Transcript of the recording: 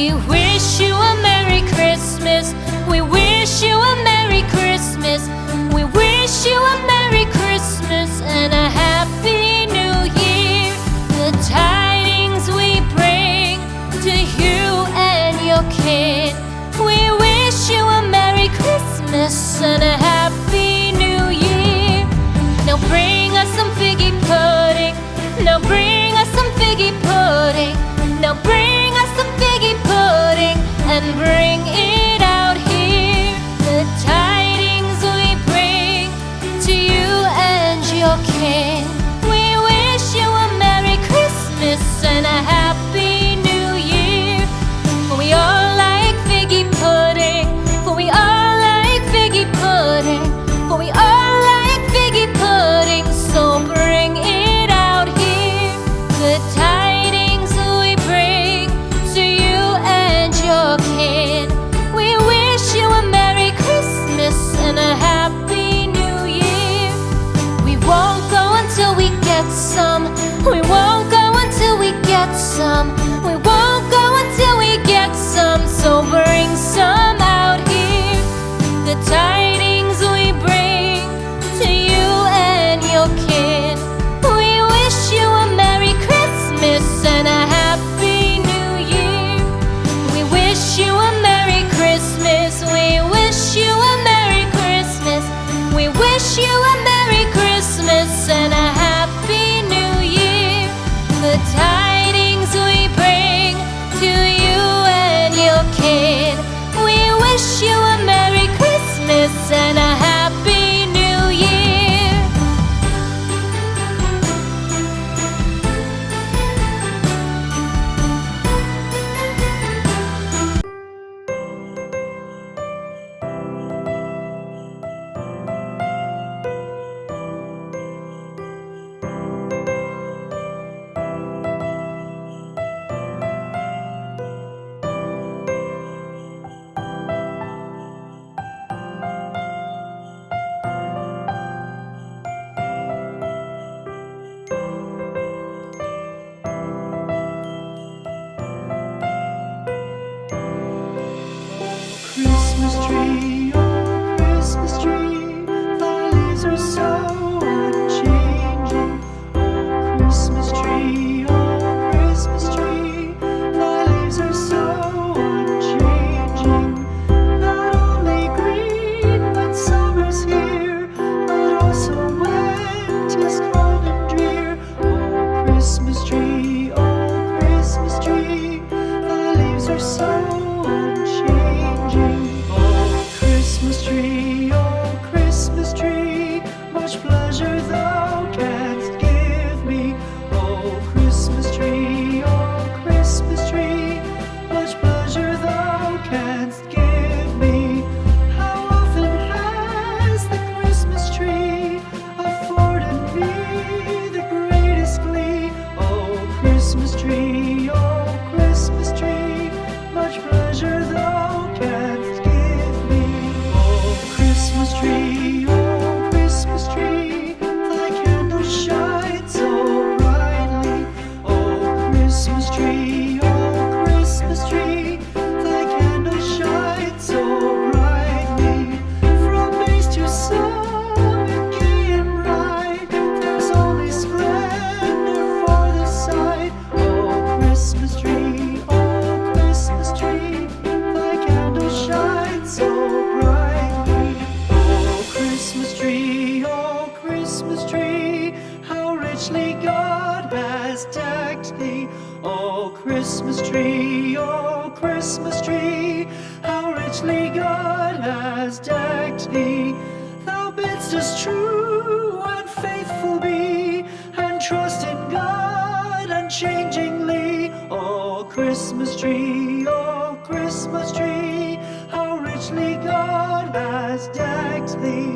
We wish you a Merry Christmas. We wish you a Merry Christmas. We wish you a Merry Christmas and a Happy New Year. The tidings we bring to you and your kid. We wish you a Merry Christmas and a Happy New Year. Now bring us some figgy pudding. Now bring us some figgy pudding. Now bring us some figgy pudding and bring it out here. The tidings we bring to you and your kin. We wish you a Merry Christmas and a Happy New Year. For we all like figgy pudding. For we all like figgy pudding. For we all like figgy pudding. So bring it out here. The tidings we bring to you and your kin. We wish you a Merry Christmas and a Happy New Year. We won't go until we get some. We won't go until we get some. We won't go until we get some. So bring some out here. The tidings we bring to you and your kin. We wish you a Merry Christmas and a Happy New Year. We wish you a Merry Christmas. We wish you a Merry Christmas. We wish you a Merry Christmas and a Happy New Year. The tidings we bring to you and your kid. We wish you a Merry Christmas and a Happy New Year. Christmas tree, oh Christmas tree, thy leaves are so unchanging. Oh Christmas tree, thy leaves are so unchanging. Not only green when summer's here, but also when 'tis cold and drear. Oh Christmas tree, thy leaves are so unchanging. Oh Christmas tree, much pleasure thou canst give me. Oh Christmas tree, much pleasure thou canst give me. How often has the Christmas tree afforded me the greatest glee? Oh Christmas tree, much pleasure thou canst give me. Oh Christmas tree, thy candle shines so brightly. Oh Christmas tree, thy candle shines so brightly. From base to summit, gay and bright, there's only splendor for the sight. Oh Christmas tree, thy candle shines so brightly. Oh Christmas tree, how richly God has decked thee. Oh Christmas tree, how richly God has decked thee. Thou bidst us true and faithful be, and trust in God unchangingly. Oh Christmas tree, how richly God has decked thee.